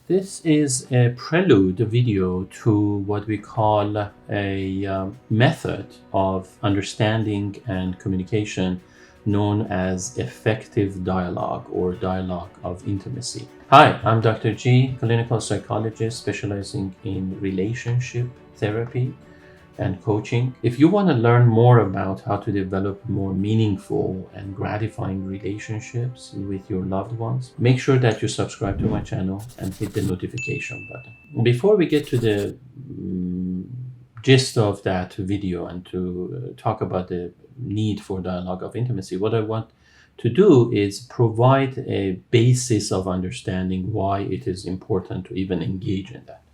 This is a prelude video to what we call a method of understanding and communication known as effective dialogue or dialogue of intimacy. Hi, I'm Dr. G, clinical psychologist specializing in relationship therapy and coaching. If you want to learn more about how to develop more meaningful and gratifying relationships with your loved ones, make sure that you subscribe to my channel and hit the notification button. Before we get to the gist of that video and to talk about the need for dialogue of intimacy, what I want to do is provide a basis of understanding why it is important to even engage in that.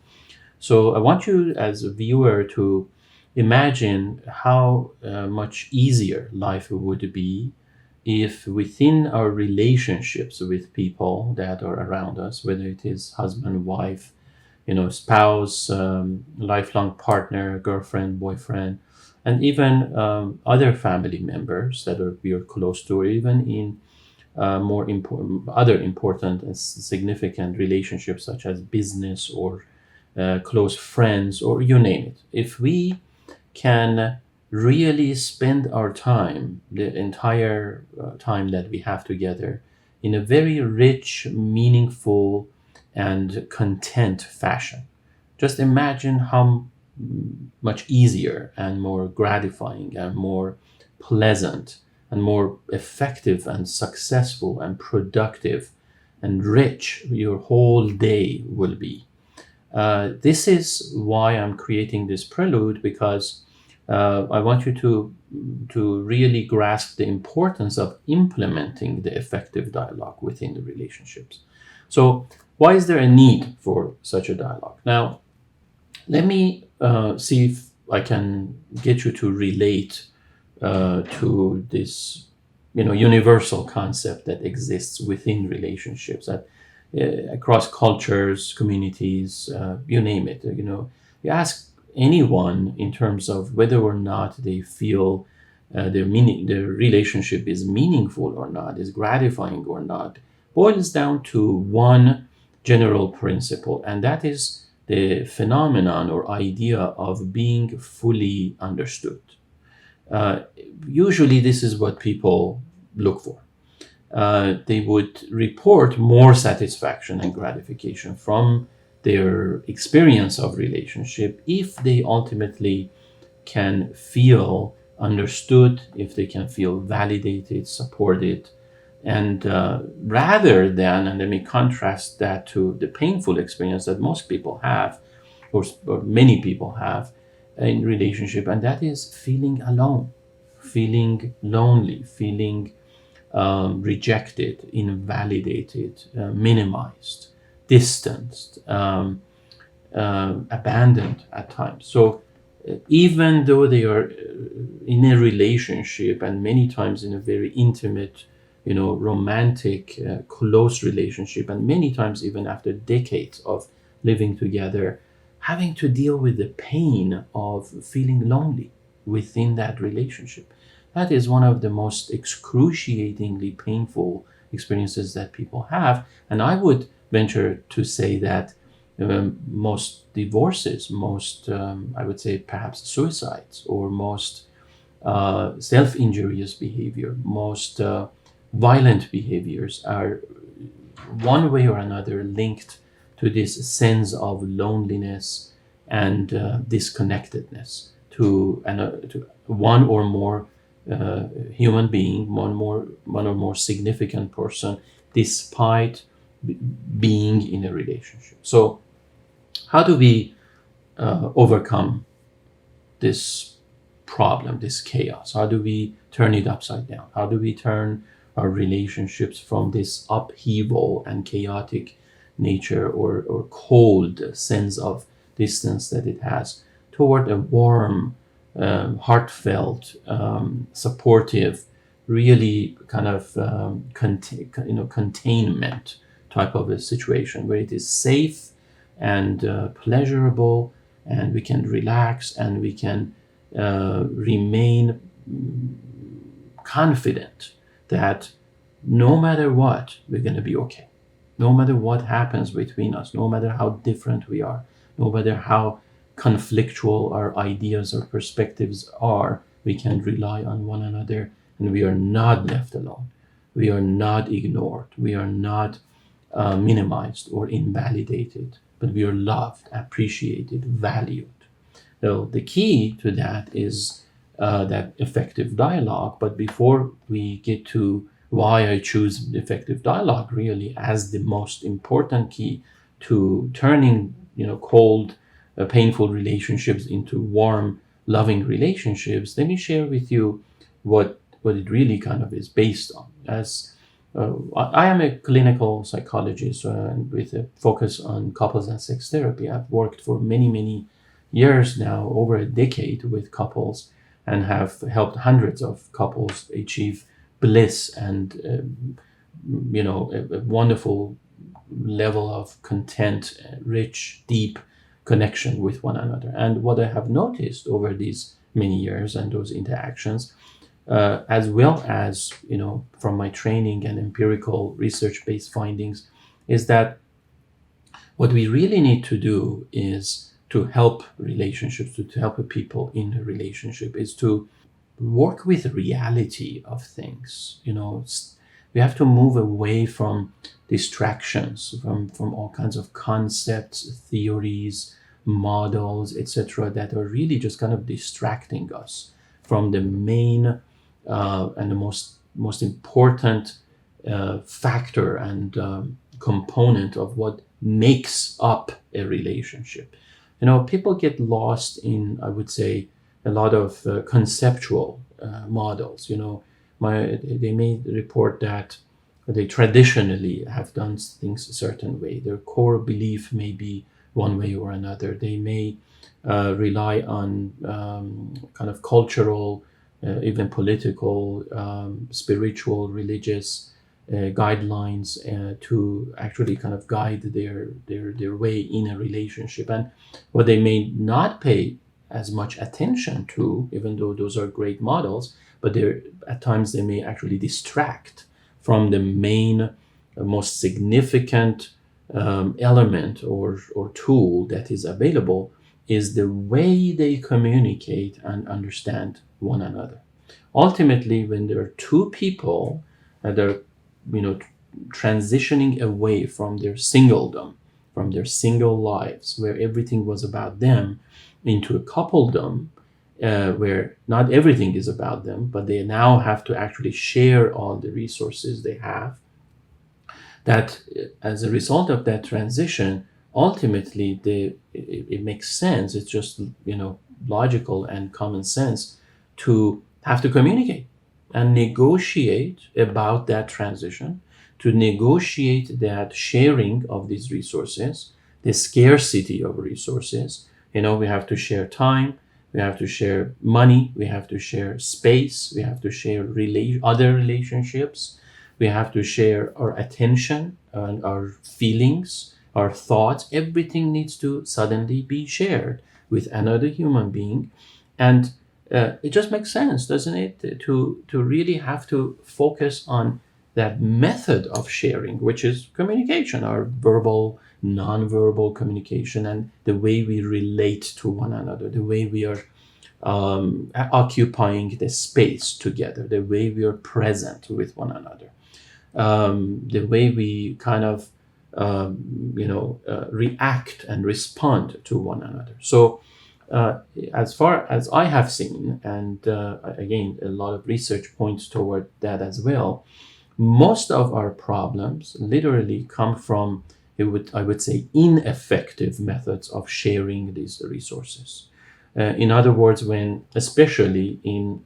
So I want you as a viewer to imagine how much easier life would be if within our relationships with people that are around us, whether it is husband, wife, spouse, lifelong partner, girlfriend, boyfriend, and even other family members that we are close to, or even in more important, other important and significant relationships such as business or close friends, or you name it. If we can really spend our time, the entire time that we have together, in a very rich, meaningful, and content fashion, just imagine how much easier and more gratifying and more pleasant and more effective and successful and productive and rich your whole day will be. This is why I'm creating this prelude, because I want you to really grasp the importance of implementing the effective dialogue within the relationships. So, why is there a need for such a dialogue? Now, let me see if I can get you to relate to this, universal concept that exists within relationships that across cultures, communities, you name it. You ask anyone in terms of whether or not they feel their relationship is meaningful or not, is gratifying or not, boils down to one general principle, and that is the phenomenon or idea of being fully understood. Uh, Usually, this is what people look for. They would report more satisfaction and gratification from their experience of relationship if they ultimately can feel understood, if they can feel validated, supported, and rather than, and let me contrast that to the painful experience that most people have, or many people have in relationship, and that is feeling alone, feeling lonely, feeling rejected, invalidated, minimized, distanced, abandoned at times. So even though they are in a relationship, and many times in a very intimate, romantic, close relationship, and many times even after decades of living together, having to deal with the pain of feeling lonely within that relationship. That is one of the most excruciatingly painful experiences that people have. And I would venture to say that most divorces, most, I would say perhaps suicides, or most self injurious behavior, most violent behaviors are one way or another linked to this sense of loneliness and disconnectedness to one or more human being, one or more significant person, despite being in a relationship. So, how do we overcome this problem, this chaos? How do we turn it upside down? How do we turn our relationships from this upheaval and chaotic nature, or cold sense of distance that it has, toward a warm, heartfelt, supportive, really kind of containment type of a situation where it is safe and pleasurable, and we can relax, and we can remain confident that no matter what, we're going to be okay. no matter what happens between us, no matter how different we are, no matter how conflictual our ideas or perspectives are, we can rely on one another, and we are not left alone. We are not ignored. We are not minimized or invalidated, but we are loved, appreciated, valued. So the key to that is that effective dialogue. But before we get to why I choose effective dialogue really as the most important key to turning cold, painful relationships into warm, loving relationships, let me share with you what it really kind of is based on. As I am a clinical psychologist with a focus on couples and sex therapy. I've worked for many years now, over a decade, with couples, and have helped hundreds of couples achieve bliss and a wonderful level of content, rich, deep connection with one another. And what I have noticed over these many years and those interactions, as well as from my training and empirical research-based findings, is that what we really need to do is to help relationships, to help people in a relationship, is to work with the reality of things. We have to move away from distractions, from all kinds of concepts, theories, models, etc., that are really just kind of distracting us from the main and the most important factor and component of what makes up a relationship. People get lost in, I would say, a lot of conceptual models. They may report that they traditionally have done things a certain way. Their core belief may be one way or another. They may rely on kind of cultural, even political, spiritual, religious guidelines to actually kind of guide their way in a relationship. And what they may not pay as much attention to, even though those are great models, but at times they may actually distract from the main, most significant element or tool that is available, is the way they communicate and understand one another. Ultimately, when there are two people that are transitioning away from their singledom, from their single lives, where everything was about them, into a coupledom, where not everything is about them, but they now have to actually share all the resources they have, that as a result of that transition, ultimately it makes sense. It's just logical and common sense to have to communicate and negotiate about that transition, to negotiate that sharing of these resources, the scarcity of resources. We have to share time, we have to share money, we have to share space, we have to share other relationships, we have to share our attention and our feelings, our thoughts. Everything needs to suddenly be shared with another human being. And it just makes sense, doesn't it, to really have to focus on that method of sharing, which is communication, our verbal, non-verbal communication, and the way we relate to one another, the way we are occupying the space together, the way we are present with one another, the way we kind of react and respond to one another. So as far as I have seen, and again, a lot of research points toward that as well, most of our problems literally come from, I would say, ineffective methods of sharing these resources. In other words, when, especially in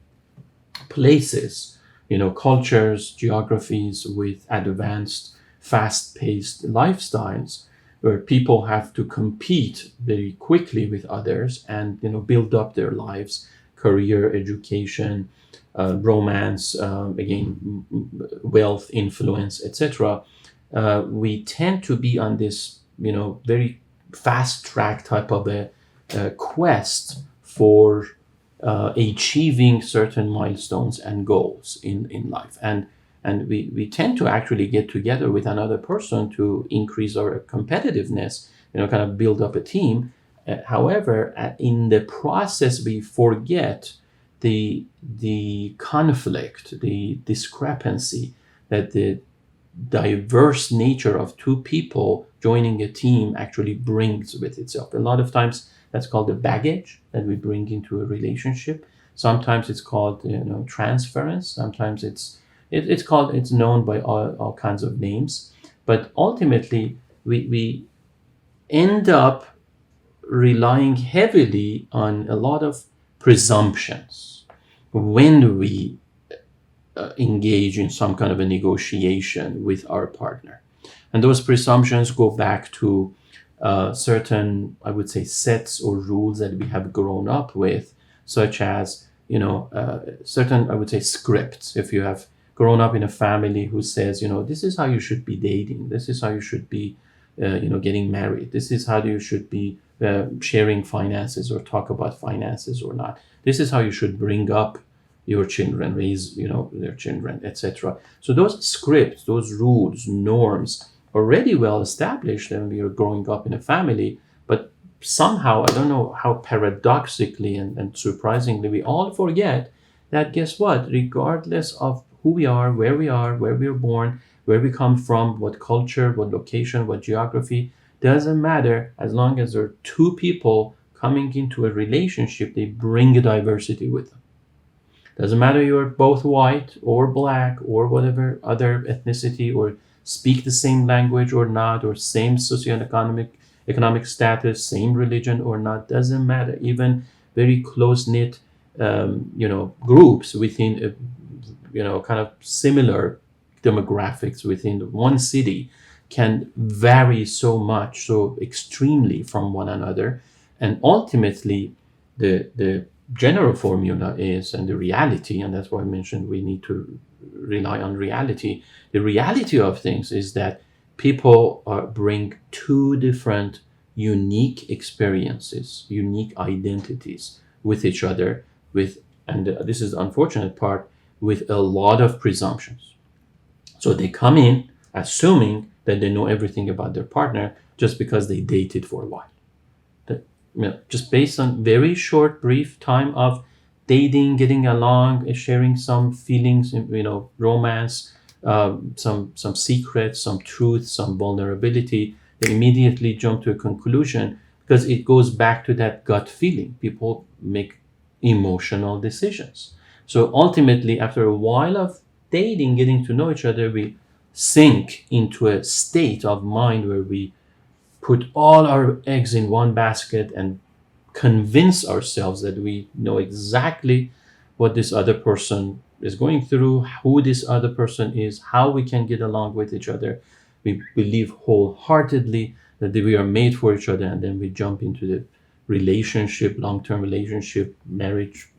places, cultures, geographies with advanced, fast-paced lifestyles, where people have to compete very quickly with others and build up their lives, career, education, romance, again, wealth, influence, etc. We tend to be on this very fast track type of a quest for achieving certain milestones and goals in life. And And we tend to actually get together with another person to increase our competitiveness, kind of build up a team. However, in the process, we forget the conflict, the discrepancy that the diverse nature of two people joining a team actually brings with itself. A lot of times that's called the baggage that we bring into a relationship. Sometimes it's called transference. Sometimes it's known by all kinds of names. But ultimately we end up relying heavily on a lot of presumptions when we engage in some kind of a negotiation with our partner. And those presumptions go back to certain, I would say, sets or rules that we have grown up with, such as, certain, I would say, scripts. If you have grown up in a family who says, this is how you should be dating, this is how you should be, getting married, this is how you should be sharing finances or talk about finances or not, this is how you should bring up your children, raise their children, etc. So those scripts, those rules, norms, already well established when we are growing up in a family, but somehow, I don't know how paradoxically and surprisingly, we all forget that, guess what, regardless of who we are, where we were born, where we come from, what culture, what location, what geography, doesn't matter. As long as there are two people coming into a relationship, they bring a diversity with them. Doesn't matter you're both white or black or whatever other ethnicity, or speak the same language or not, or same economic status, same religion or not. Doesn't matter. Even very close knit, groups within kind of similar demographics within one city can vary so much, so extremely from one another, and ultimately the general formula is, and the reality, and that's why I mentioned we need to rely on reality. The reality of things is that people bring two different unique experiences, unique identities with each other, and this is the unfortunate part, with a lot of presumptions. So they come in assuming that they know everything about their partner just because they dated for a while. Just based on very short, brief time of dating, getting along, sharing some feelings, romance, some secrets, some truth, some vulnerability, they immediately jump to a conclusion, because it goes back to that gut feeling. People make emotional decisions. So ultimately, after a while of dating, getting to know each other, we sink into a state of mind where we put all our eggs in one basket and convince ourselves that we know exactly what this other person is going through, who this other person is, how we can get along with each other. We believe wholeheartedly that we are made for each other, and then we jump into the relationship, long-term relationship, marriage,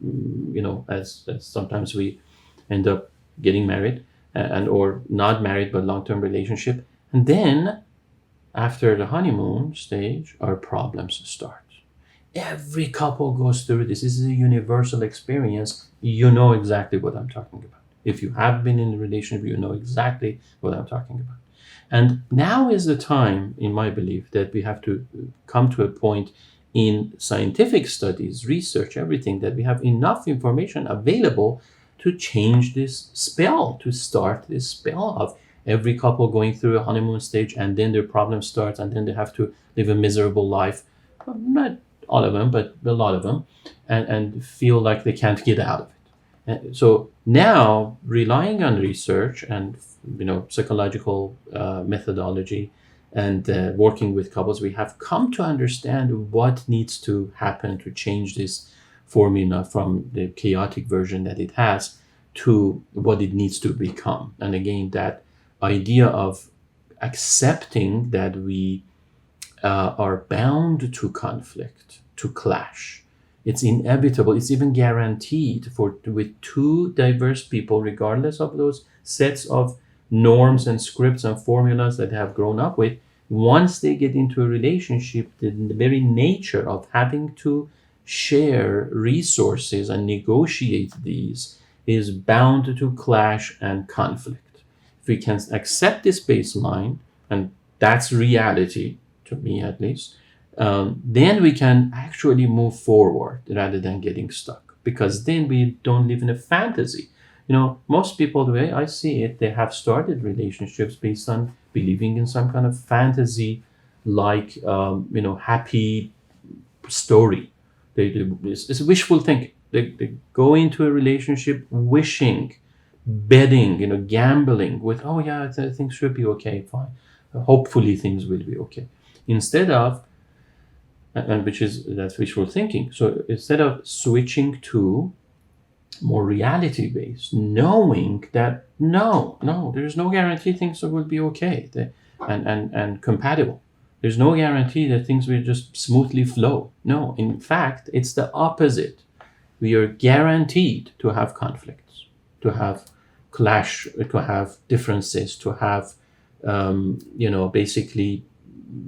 as sometimes we end up getting married, and or not married but long-term relationship. And then after the honeymoon stage, our problems start. Every couple goes through this. This is a universal experience. You know exactly what I'm talking about. If you have been in a relationship, you know exactly what I'm talking about. And now is the time, in my belief, that we have to come to a point in scientific studies, research, everything, that we have enough information available to change this spell, to start this spell of every couple going through a honeymoon stage, and then their problem starts, and then they have to live a miserable life. Not all of them, but a lot of them, and feel like they can't get out of it. And so now, relying on research and psychological methodology, and working with couples, we have come to understand what needs to happen to change this formula from the chaotic version that it has to what it needs to become. And again, that idea of accepting that we are bound to conflict, to clash. It's inevitable. It's even guaranteed with two diverse people, regardless of those sets of norms and scripts and formulas that they have grown up with. Once they get into a relationship, the very nature of having to share resources and negotiate these is bound to clash and conflict. if we can accept this baseline, and that's reality, to me at least, then we can actually move forward rather than getting stuck, because then we don't live in a fantasy. Most people, the way I see it, they have started relationships based on believing in some kind of fantasy, like happy story. It's wishful thinking. They go into a relationship wishing, betting, gambling with, oh yeah, things should be okay, fine. Hopefully things will be okay. Instead of, and that's wishful thinking. So instead of switching to more reality based, knowing that no, there's no guarantee things will be okay, and compatible. There's no guarantee that things will just smoothly flow. No, in fact, it's the opposite. We are guaranteed to have conflicts, to have clash, to have differences, to have, basically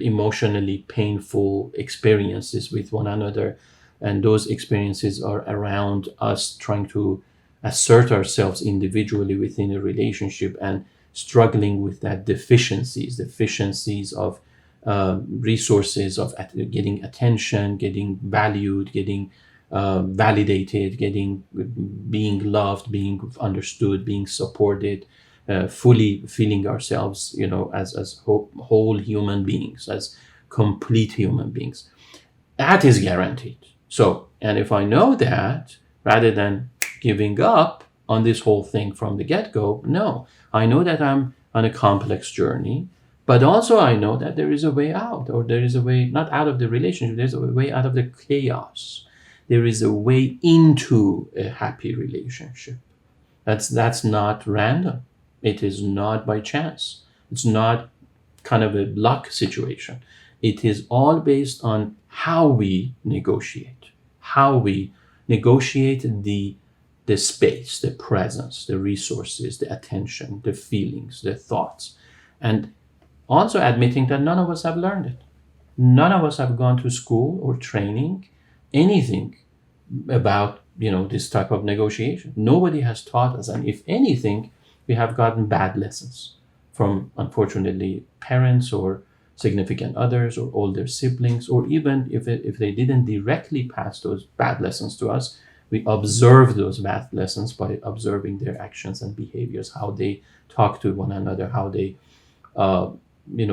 emotionally painful experiences with one another. And those experiences are around us trying to assert ourselves individually within a relationship and struggling with that deficiencies of resources, of getting attention, getting valued, getting validated, being loved, being understood, being supported, fully feeling ourselves, as whole human beings, as complete human beings. That is guaranteed. So, and if I know that, rather than giving up on this whole thing from the get-go, no, I know that I'm on a complex journey, but also I know that there is a way out, or there is a way, not out of the relationship, there's a way out of the chaos. There is a way into a happy relationship. That's not random. It is not by chance. It's not kind of a luck situation. It is all based on how we negotiate, the space, the presence, the resources, the attention, the feelings, the thoughts, and also admitting that none of us have learned it. None of us have gone to school or training, anything about this type of negotiation. Nobody has taught us, and if anything, we have gotten bad lessons from, unfortunately, parents or significant others or older siblings, or even if they didn't directly pass those bad lessons to us, we observe those bad lessons by observing their actions and behaviors, how they talk to one another, how they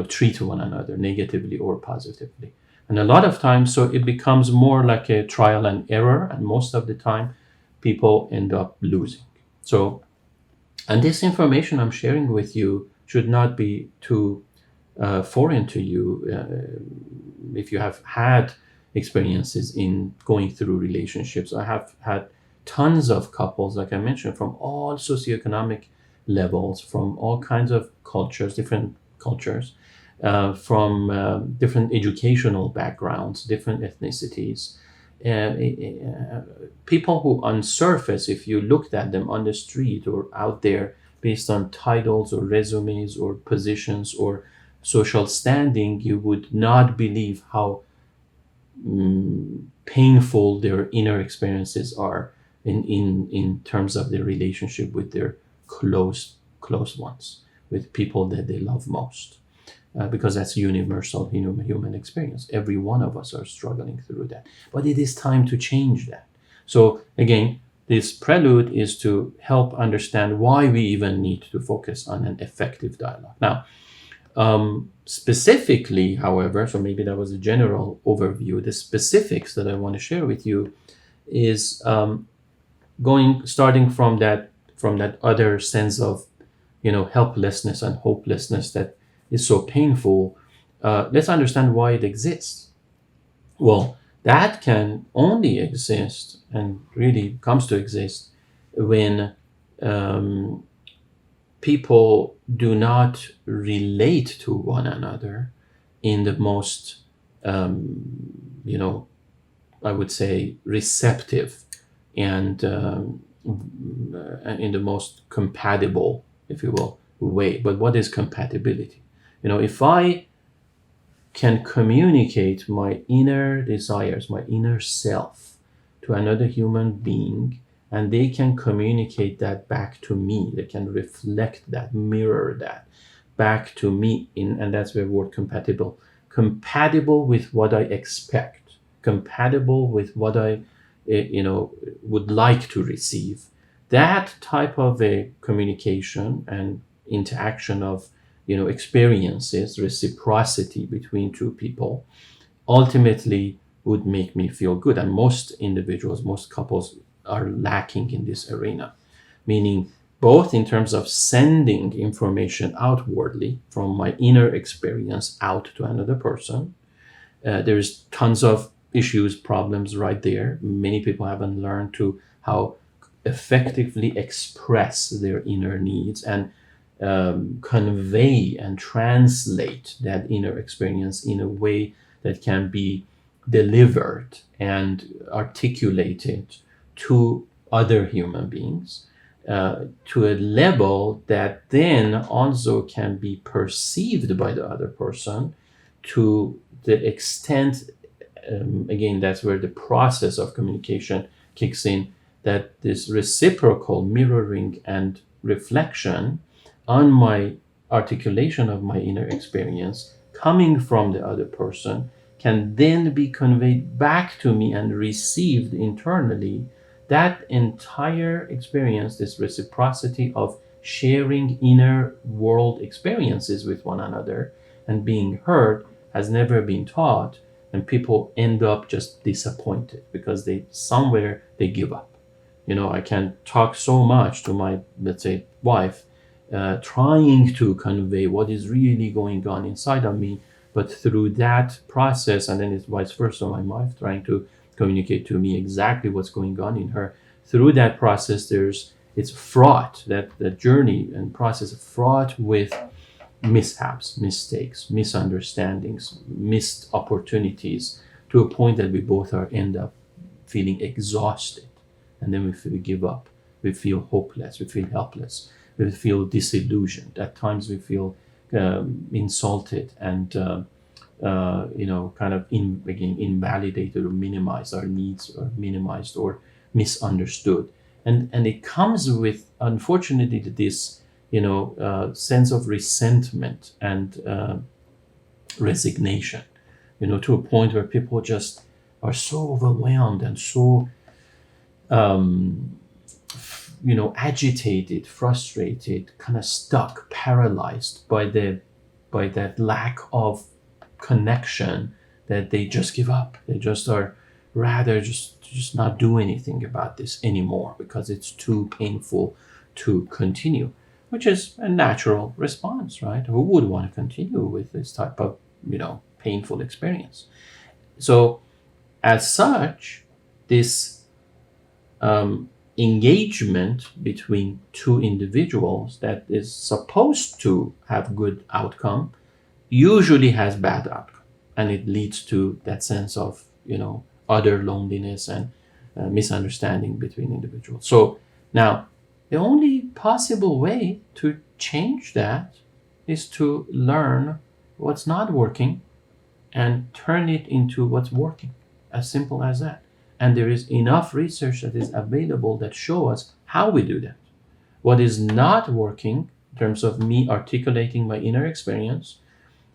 treat one another negatively or positively. And a lot of times, so it becomes more like a trial and error, and most of the time people end up losing. So, and this information I'm sharing with you should not be too foreign to you. If you have had experiences in going through relationships, I have had tons of couples, like I mentioned, from all socioeconomic levels, from all kinds of cultures, different cultures, from different educational backgrounds, different ethnicities. People who, on surface, if you looked at them on the street or out there, based on titles or resumes or positions or social standing, you would not believe how painful their inner experiences are in terms of their relationship with their close ones, with people that they love most. Because that's universal human experience. Every one of us are struggling through that. But it is time to change that. So again, this prelude is to help understand why we even need to focus on an effective dialogue. Now, specifically, however, so maybe that was a general overview. The specifics that I want to share with you is starting from that other sense of helplessness and hopelessness that is so painful. Let's understand why it exists. Well, that can only exist and really comes to exist when people do not relate to one another in the most, I would say, receptive and in the most compatible, if you will, way. But what is compatibility? If I can communicate my inner desires, my inner self to another human being and they can communicate that back to me. They can reflect that, mirror that back to me and that's the word compatible with what I expect, compatible with what I would like to receive. That type of a communication and interaction of experiences, reciprocity between two people, ultimately would make me feel good. And most individuals, most couples are lacking in this arena, meaning both in terms of sending information outwardly from my inner experience out to another person. There's tons of issues, problems right there. Many people haven't learned to how effectively express their inner needs and convey and translate that inner experience in a way that can be delivered and articulated to other human beings to a level that then also can be perceived by the other person to the extent, again, that's where the process of communication kicks in, that this reciprocal mirroring and reflection on my articulation of my inner experience coming from the other person can then be conveyed back to me and received internally. That entire experience, this reciprocity of sharing inner world experiences with one another and being heard, has never been taught, and people end up just disappointed because they somewhere they give up. I can talk so much to my, let's say, wife, trying to convey what is really going on inside of me, but through that process, and then it's vice versa, my wife trying to communicate to me exactly what's going on in her. Through that process, it's fraught, that journey and process fraught with mishaps, mistakes, misunderstandings, missed opportunities, to a point that we both are end up feeling exhausted, and then we give up. We feel hopeless. We feel helpless. We feel disillusioned. At times, we feel insulted and kind of again invalidated or minimized. Our needs are minimized or misunderstood, and it comes with, unfortunately, this sense of resentment and resignation, to a point where people just are so overwhelmed and so agitated, frustrated, kind of stuck, paralyzed by that lack of connection, that they just give up. They just are rather just not do anything about this anymore because it's too painful to continue, which is a natural response, right? Who would want to continue with this type of painful experience? So as such, this engagement between two individuals that is supposed to have good outcome usually has bad outcome, and it leads to that sense of utter loneliness and misunderstanding between individuals. So now the only possible way to change that is to learn what's not working and turn it into what's working. As simple as that. And there is enough research that is available that show us how we do that. What is not working in terms of me articulating my inner experience,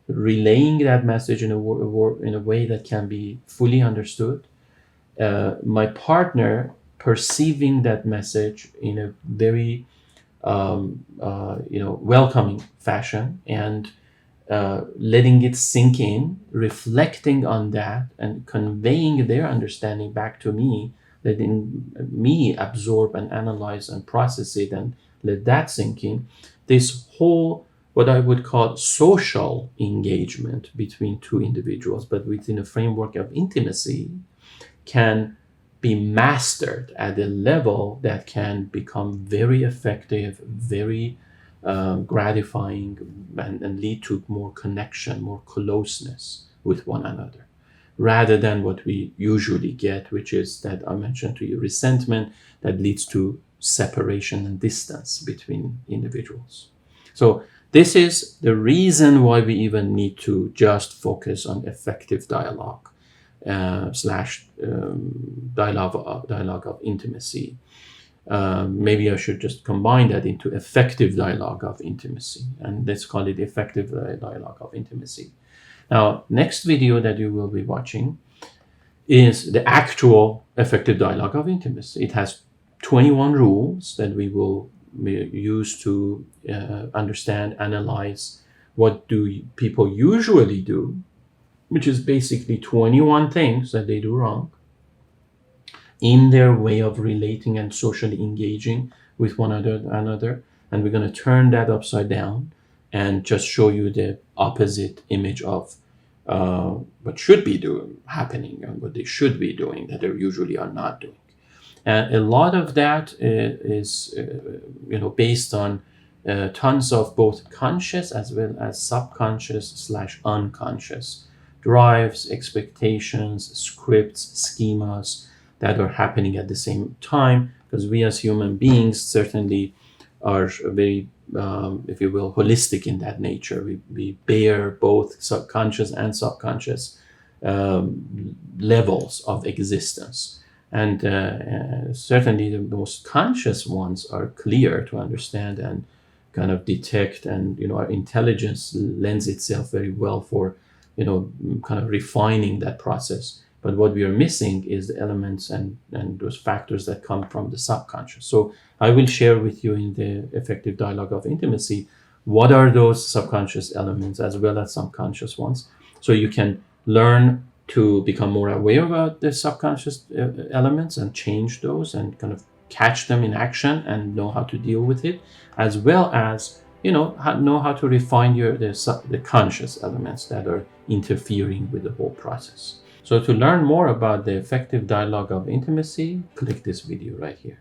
relaying that message in a way that can be fully understood, my partner perceiving that message in a very welcoming fashion, and letting it sink in, reflecting on that, and conveying their understanding back to me, letting me absorb and analyze and process it and let that sink in. This whole, what I would call social engagement between two individuals, but within a framework of intimacy, can be mastered at a level that can become very effective, very gratifying, and lead to more connection, more closeness with one another, rather than what we usually get, which is that I mentioned to you, resentment that leads to separation and distance between individuals. So this is the reason why we even need to just focus on effective dialogue slash dialogue of intimacy, maybe I should just combine that into effective dialogue of intimacy, and let's call it effective dialogue of intimacy. Now, next video that you will be watching is the actual effective dialogue of intimacy. It has 21 rules that we will use to understand, analyze what do people usually do, which is basically 21 things that they do wrong in their way of relating and socially engaging with one another. And we're going to turn that upside down and just show you the opposite image of what should be happening and what they should be doing that they usually are not doing. And a lot of that is based on tons of both conscious as well as subconscious / unconscious drives, expectations, scripts, schemas that are happening at the same time, because we as human beings certainly are very, if you will, holistic in that nature. We bear both subconscious and subconscious levels of existence. And certainly the most conscious ones are clear to understand and kind of detect, and our intelligence lends itself very well for kind of refining that process. But what we are missing is the elements and those factors that come from the subconscious. So I will share with you in the effective dialogue of intimacy what are those subconscious elements as well as subconscious ones, so you can learn to become more aware about the subconscious elements and change those and kind of catch them in action and know how to deal with it, as well as know how to refine the conscious elements that are interfering with the whole process. So to learn more about the effective dialogue of intimacy, click this video right here.